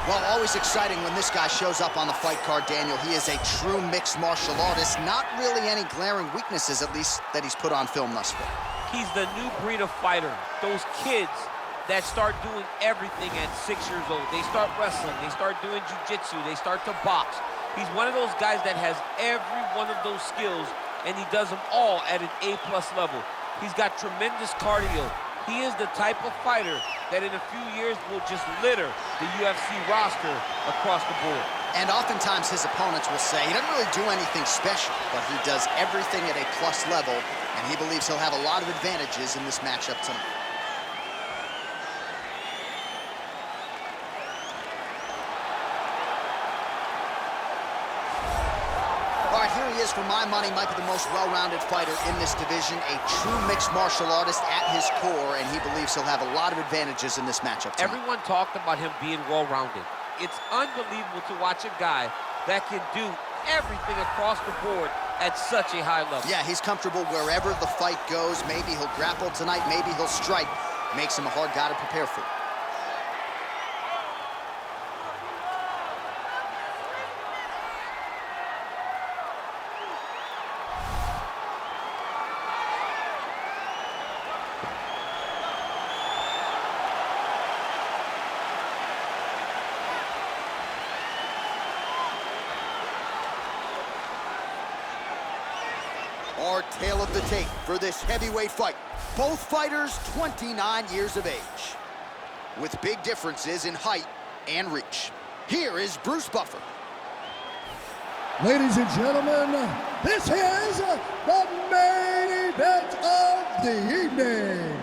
Well, always exciting when this guy shows up on the fight card, Daniel. He is a true mixed martial artist. Not really any glaring weaknesses, at least, that he's put on film thus far. He's the new breed of fighter. Those kids that start doing everything at 6 years old. They start wrestling, they start doing jiu-jitsu, they start to box. He's one of those guys that has every one of those skills, and he does them all at an A+ level. He's got tremendous cardio. He is the type of fighter that in a few years will just litter the UFC roster across the board. And oftentimes his opponents will say he doesn't really do anything special, but he does everything at a plus level, and he believes he'll have a lot of advantages in this matchup tonight. All right, here he is. For my money, might be the most well-rounded fighter in this division, a true mixed martial artist at his core, and he believes he'll have a lot of advantages in this matchup tonight. Everyone talked about him being well-rounded. It's unbelievable to watch a guy that can do everything across the board at such a high level. Yeah, he's comfortable wherever the fight goes. Maybe he'll grapple tonight, maybe he'll strike. Makes him a hard guy to prepare for. Our tale of the tape for this heavyweight fight. Both fighters 29 years of age, with big differences in height and reach. Here is Bruce Buffer. Ladies and gentlemen, this is the main event of the evening.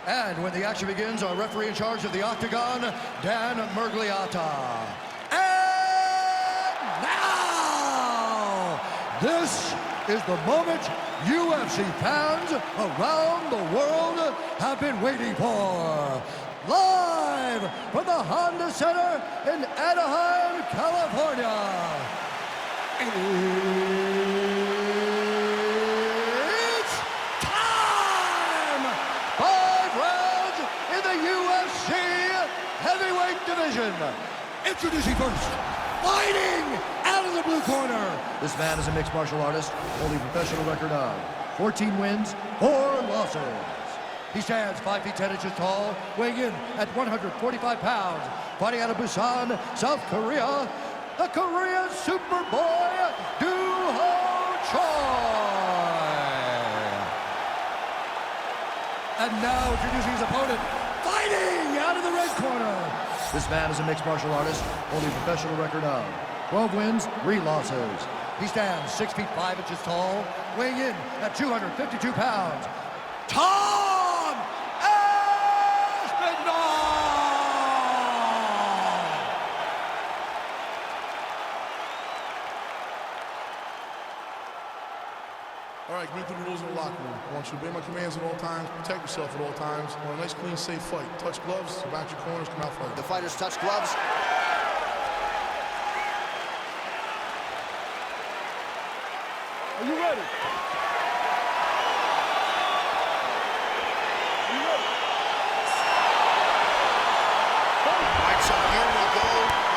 And when the action begins, our referee in charge of the Octagon, Dan Murgliata. And now, this is the moment UFC fans around the world have been waiting for. Live from the Honda Center in Anaheim, California. It's time! 5 rounds in the UFC heavyweight division. Introducing first, fighting out of the blue corner. This man is a mixed martial artist, holding a professional record of 14 wins, 4 losses. He stands 5 feet 10 inches tall, weighing in at 145 pounds, fighting out of Busan, South Korea, the Korean Superboy, Do-Ho Choi. And now introducing his opponent, fighting out of the red corner. This man is a mixed martial artist, holding a professional record of 12 wins, 3 losses. He stands 6 feet 5 inches tall, weighing in at 252 pounds. Tom Aspinall! All right, give me the rules in the locker room. I want you to obey my commands at all times, protect yourself at all times. I want a nice, clean, safe fight. Touch gloves, back your corners, come out fighting. The fighters touch gloves. Are you ready? So here we go,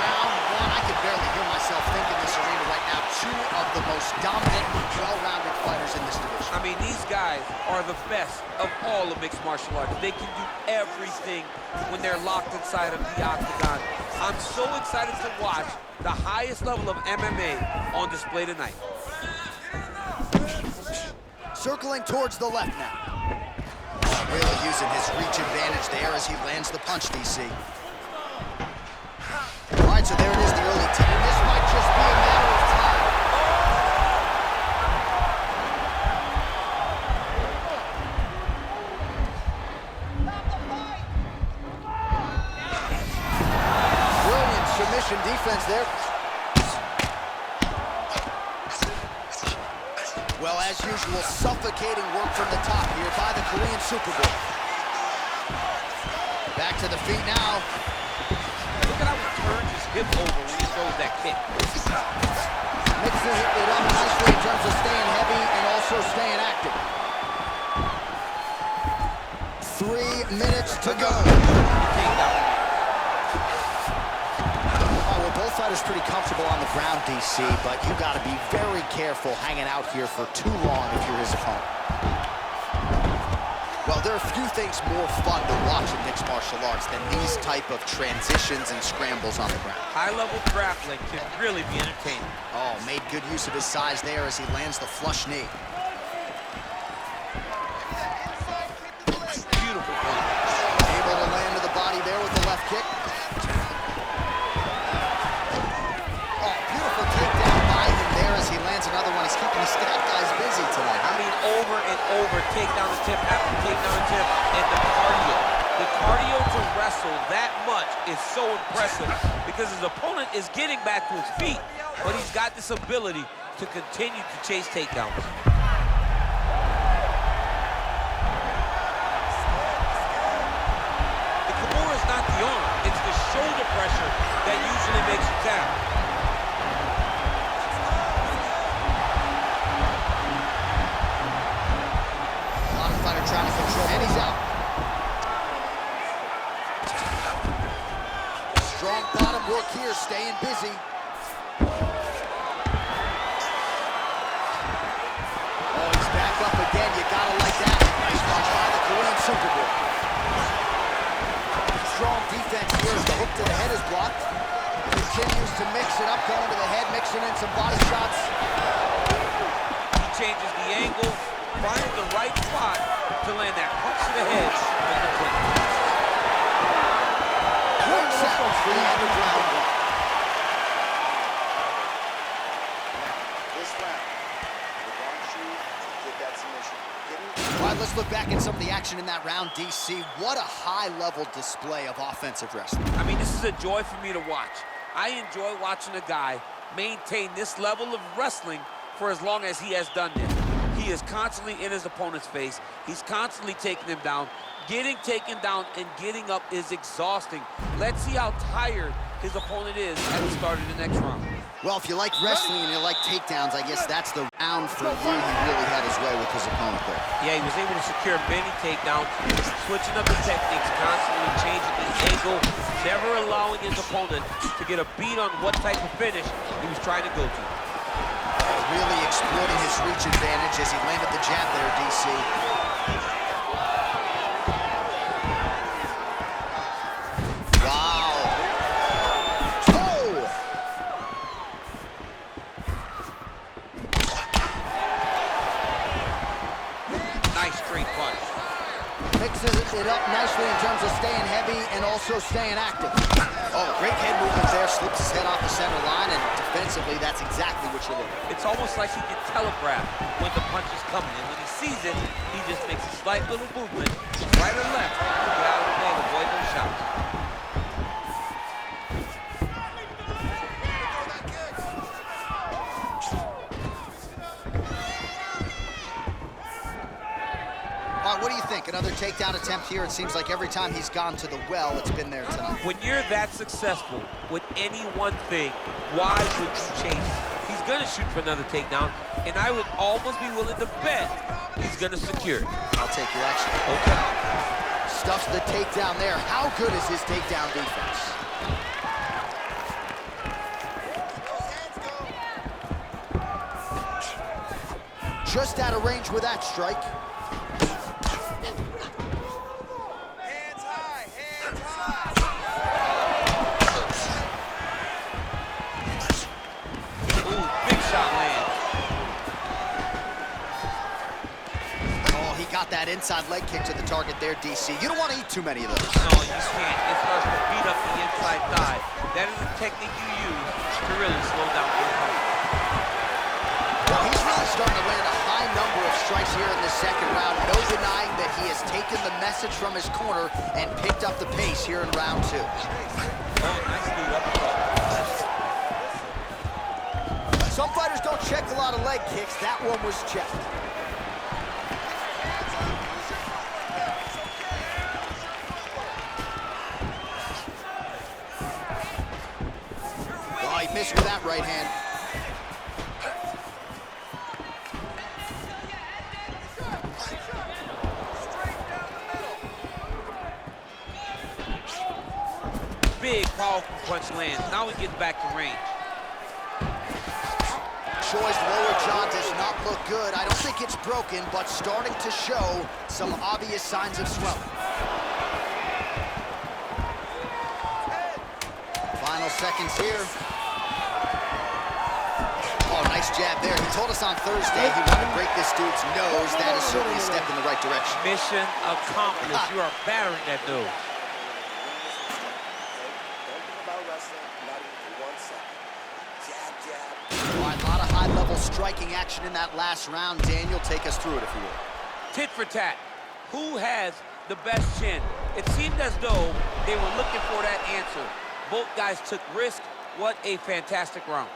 round 1. I can barely hear myself think in this arena right now. 2 of the most dominant, well-rounded fighters in this division. I mean, these guys are the best of all of mixed martial arts. They can do everything when they're locked inside of the octagon. I'm so excited to watch the highest level of MMA on display tonight. Circling towards the left now. Really using his reach advantage there as he lands the punch, DC. All right, so there it is, the early tip. And this might just be a matter of time. Brilliant submission defense there. Well, as usual, suffocating work from the top here by the Korean Superboy. Back to the feet now. Look at how he turns his hip over when he throws that kick. Mixing it up nicely in terms of staying heavy and also staying active. 3 minutes to go. fighter's pretty comfortable on the ground, DC, but you got to be very careful hanging out here for too long if you're his opponent. Well, there are few things more fun to watch in mixed martial arts than these type of transitions and scrambles on the ground. High-level grappling can really be entertaining. Oh, made good use of his size there as he lands the flush knee. Beautiful punch. Able to land to the body there with the left kick. Oh, beautiful takedown by him there as he lands another one. He's keeping the stat guys busy tonight. I mean, over and over, takedown the tip after takedown the tip, and the cardio. The cardio to wrestle that much is so impressive because his opponent is getting back to his feet, but he's got this ability to continue to chase takedowns. The Kimura is not the arm, it's the shoulder pressure that usually makes you tap. Fighter trying to control, and he's out. Strong bottom work here, staying busy. Oh, he's back up again. You gotta like that. Nice punch by the Korean Superboy. Strong defense here as the hook to the head is blocked. Continues to mix it up, going to the head, mixing in some body shots. He changes the angle, finds the right spot to land that punch to the head and the clinch. Great sounds for the end of round one. This round, we want you to get that submission. All right, let's look back at some of the action in that round, DC. What a high-level display of offensive wrestling. I mean, this is a joy for me to watch. I enjoy watching a guy maintain this level of wrestling for as long as he has done this. He is constantly in his opponent's face. He's constantly taking him down. Getting taken down and getting up is exhausting. Let's see how tired his opponent is at the start of the next round. Well, if you like wrestling and you like takedowns, I guess that's the round for you. He really had his way with his opponent there. Yeah, he was able to secure many takedowns, switching up the techniques, constantly changing the angle, never allowing his opponent to get a beat on what type of finish he was trying to go to. Really exploiting his reach advantage as he landed the jab there, DC. Wow. Oh! Nice straight punch. Mixes it up nicely in terms of staying heavy and also staying active. Oh, great head movement there. Slips his head off the center line, and defensively, that's exactly what you're looking for. It's almost like he can telegraph when the punch is coming, and when he sees it, he just makes a slight little movement, right or left, to get out of the way and avoid those shots. All right, what do you think? Another takedown attempt here. It seems like every time he's gone to the well, it's been there tonight. When you're that successful with any one thing, why would you chase? He's going to shoot for another takedown, and I would almost be willing to bet he's going to secure it. I'll take your action. Okay. Stuffs the takedown there. How good is his takedown defense? Just out of range with that strike. Hands high, hands high. Ooh, big shot land. Oh, he got that inside leg kick to the target there, DC. You don't want to eat too many of those. No, you just can't. It starts to beat up the inside thigh. That is a technique you use to really slow down your opponent. Well, he's really starting to land a high number of strikes here in the second round. No denying that he has taken the message from his corner and picked up the pace here in round two. Oh, nice knee uppercut. Some fighters don't check a lot of leg kicks. That one was checked. Oh, he missed with that right hand. big, powerful punch lands. Now he gets back to range. Choi's lower jaw does not look good. I don't think it's broken, but starting to show some obvious signs of swelling. Final seconds here. Oh, nice jab there. He told us on Thursday he wanted to break this dude's nose. That is certainly a step in the right direction. Mission accomplished. You are battering that nose. Don't think about wrestling, not even for 1 second. Jab, jab. All right, a lot of high-level striking action in that last round. Daniel, take us through it, if you will. Tit for tat. Who has the best chin? It seemed as though they were looking for that answer. Both guys took risk. What a fantastic round.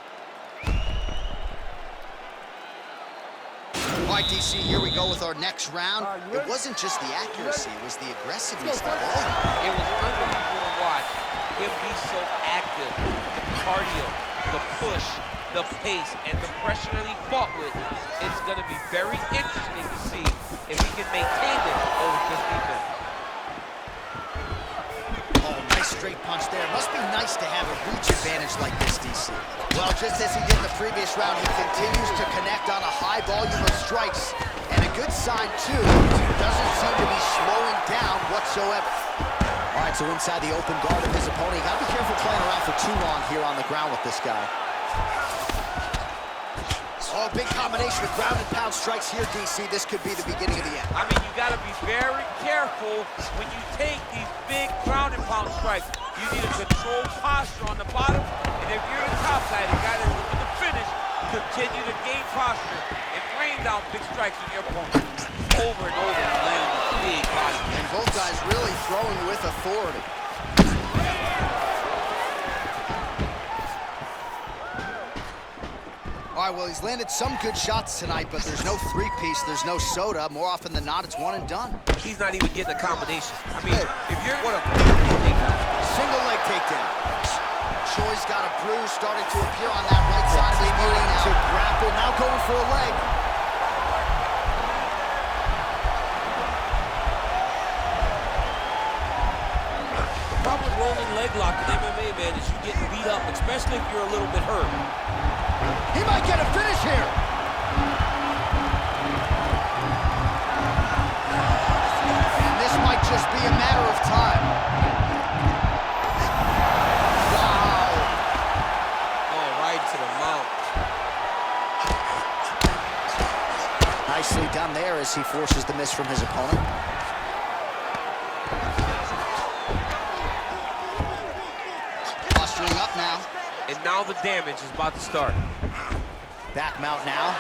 All right, DC, here we go with our next round. It wasn't just the accuracy, it was the aggressiveness, the volume. It was unbelievable to watch him be so active. The cardio, the push, the pace, and the pressure that he fought with. It's going to be very interesting to see if he can maintain this over this defense. Oh, nice straight punch there. Must be nice to have a reach advantage like this, DC. Well, just as he did in the previous round, he continues to connect on a high volume of strikes. And a good sign, too, doesn't seem to be slowing down whatsoever. All right, so inside the open guard of his opponent, you got to be careful playing around for too long here on the ground with this guy. Oh, big combination of ground and pound strikes here, DC. This could be the beginning of the end. I mean, you got to be very careful when you take these big ground and pound strikes. You need a controlled posture on the bottom, and if you're the top side, the guy that's looking to finish, continue to gain posture and rain down big strikes on your opponent over and over and land with big body. And both guys really throwing with authority. All right, well, he's landed some good shots tonight, but there's no three-piece, there's no soda. More often than not, it's one and done. He's not even getting a combination. I mean, if you're what a Single leg takedown. Choi's got a bruise starting to appear on that right side of his body. To grapple, now going for a leg. The problem with rolling leg lock in MMA, man, is you get beat up, especially if you're a little bit hurt. He might get a finish here. And this might just be a matter of time. Wow. Oh, right to the mount. Nicely done there as he forces the miss from his opponent. Posturing up now. And now the damage is about to start. Back mount now.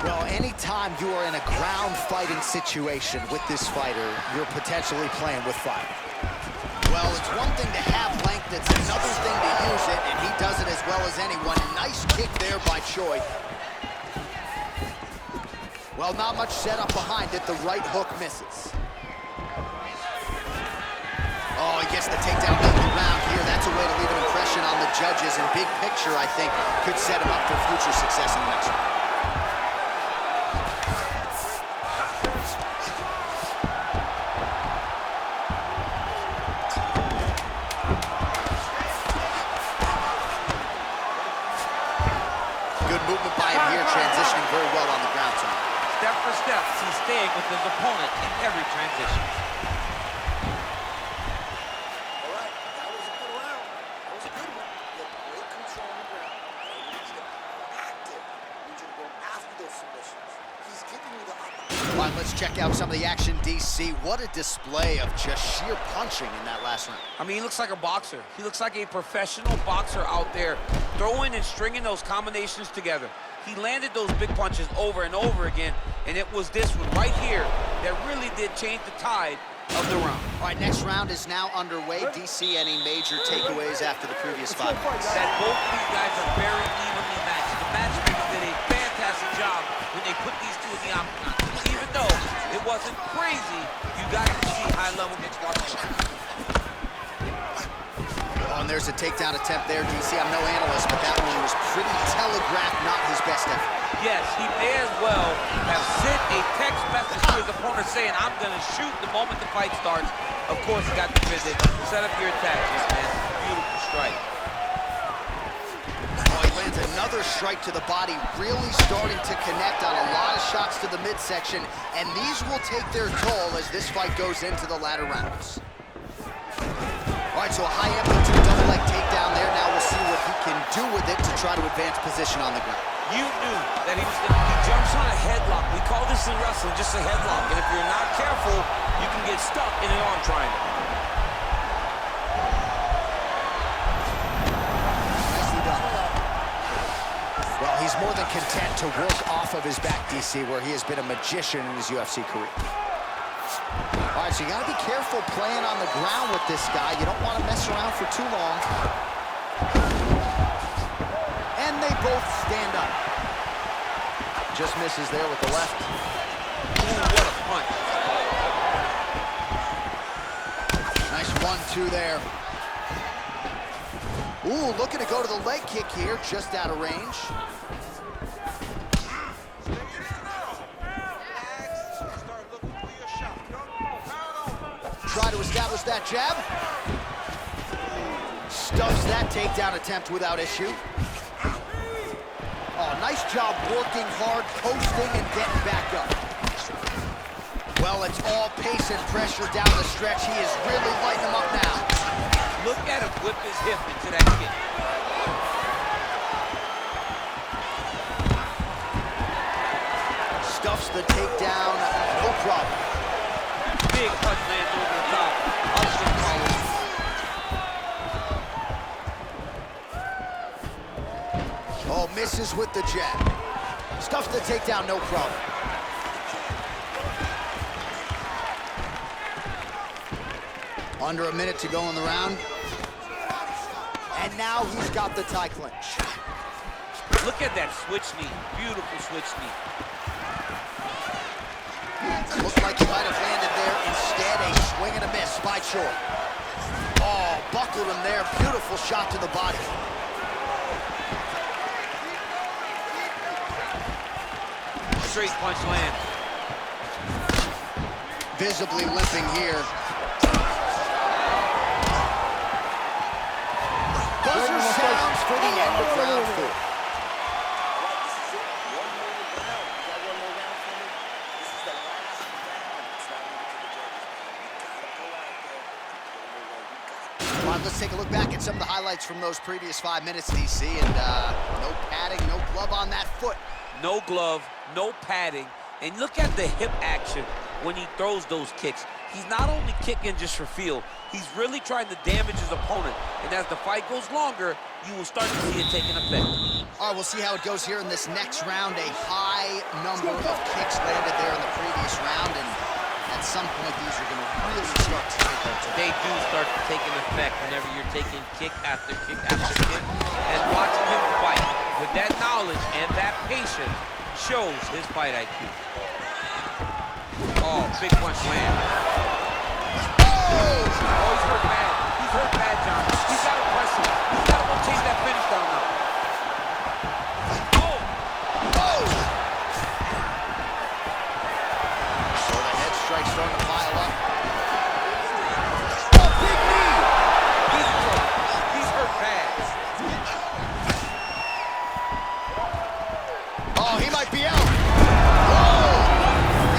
Well, anytime you are in a ground fighting situation with this fighter, you're potentially playing with fire. Well, it's one thing to have length, it's another thing to use it, and he does it as well as anyone. Nice kick there by Choi. Well, not much setup behind it. The right hook misses. Oh, he gets the takedown early round here. That's a way to leave an impression on the judges. And big picture, I think, could set him up for future success in the next round. Good movement by him here, transitioning very well on the ground tonight. Step for step, he's staying with his opponent in every transition. All right, that was a good round. That was a good one. You had great control on the ground. I need you to be active. I need you to go after those submissions. He's giving you the opportunity. All right, let's check out some of the action, DC. What a display of just sheer punching in that last round. I mean, he looks like a boxer. He looks like a professional boxer out there, throwing and stringing those combinations together. He landed those big punches over and over again, and it was this one right here that really did change the tide of the round. All right, next round is now underway. DC, any major takeaways after the previous 5 fights? That both of these guys are very evenly matched. The matchmakers did a fantastic job when they put these two in the octagon. Even though it wasn't crazy, you got to see high-level mixed martial arts. Oh, and there's a takedown attempt there, DC. I'm no analyst, but that one was pretty telegraphed, not his best effort. Yes, he may as well have sent a tech starts saying, I'm going to shoot the moment the fight starts, of course you got to defend it. Set up your attacks, man. Beautiful strike. Oh, he lands another strike to the body, really starting to connect on a lot of shots to the midsection, and these will take their toll as this fight goes into the latter rounds. All right, so a high amplitude double leg takedown there. Now we'll see what he can do with it to try to advance position on the ground. You knew that he jumps on a headlock. We call this in wrestling just a headlock, and if you're not careful, you can get stuck in an arm triangle. Nicely done. Well, he's more than content to work off of his back, DC, where he has been a magician in his UFC career. All right, so you gotta be careful playing on the ground with this guy. You don't want to mess around for too long. And they both stand up. Just misses there with the left. Ooh, what a punch. Nice 1-2 there. Ooh, looking to go to the leg kick here, just out of range. Try to establish that jab. Stuffs that takedown attempt without issue. Oh, nice job working hard, posting, and getting back up. Well, it's all pace and pressure down the stretch. He is really lighting him up now. Look at him whip his hip into that kick. Stuffs the takedown, no problem. Big punch lands over the top. Upset collar. Oh, misses with the jab. Stuffs the takedown, no problem. Under a minute to go in the round. And now he's got the tie clinch. Look at that switch knee. Beautiful switch knee. Looked like he might have landed there. Instead, a swing and a miss by short. Oh, buckled him there. Beautiful shot to the body. Straight punch land. Visibly limping here. Buzzer sounds for the end of round 4. Let's take a look back at some of the highlights from those previous 5 minutes, DC, and no padding, no glove on that foot. No glove, no padding, and look at the hip action when he throws those kicks. He's not only kicking just for feel, he's really trying to damage his opponent, and as the fight goes longer, you will start to see it taking effect. All right, we'll see how it goes here in this next round. A high number of kicks landed there in the previous round, and at some point, these are going to really start to take their toll. They do start to take an effect whenever you're taking kick after kick after kick. And watching him fight with that knowledge and that patience shows his fight IQ. Oh, big punch land. Oh, he's hurt bad. He's hurt bad, John. He's got to press him. He's got to go chase that finish down now. Strikes starting to pile up. Oh, big knee! He's hurt bad. Oh, he might be out. Whoa!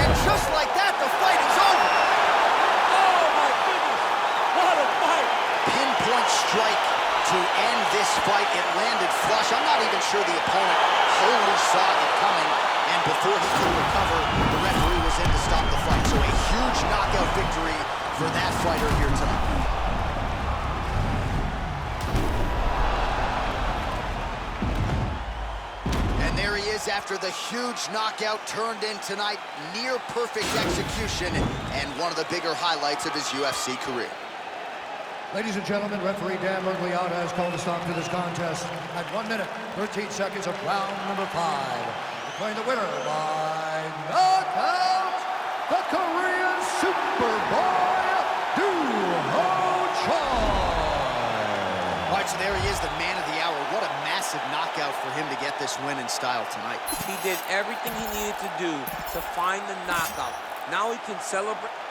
And just like that, the fight is over. Oh, my goodness. What a fight. Pinpoint strike to end this fight. It landed flush. I'm not even sure the opponent wholly saw it coming. And before he could recover, the referee was in to stop the fight. So a huge knockout victory for that fighter here tonight. And there he is after the huge knockout turned in tonight. Near perfect execution and one of the bigger highlights of his UFC career. Ladies and gentlemen, referee Dan Mergliata has called a stop to this contest at 1 minute, 13 seconds of round number 5. Declaring the winner by knockout, the Korean Superboy, All right, so there he is, the man of the hour. What a massive knockout for him to get this win in style tonight. He did everything he needed to do to find the knockout. Now he can celebrate.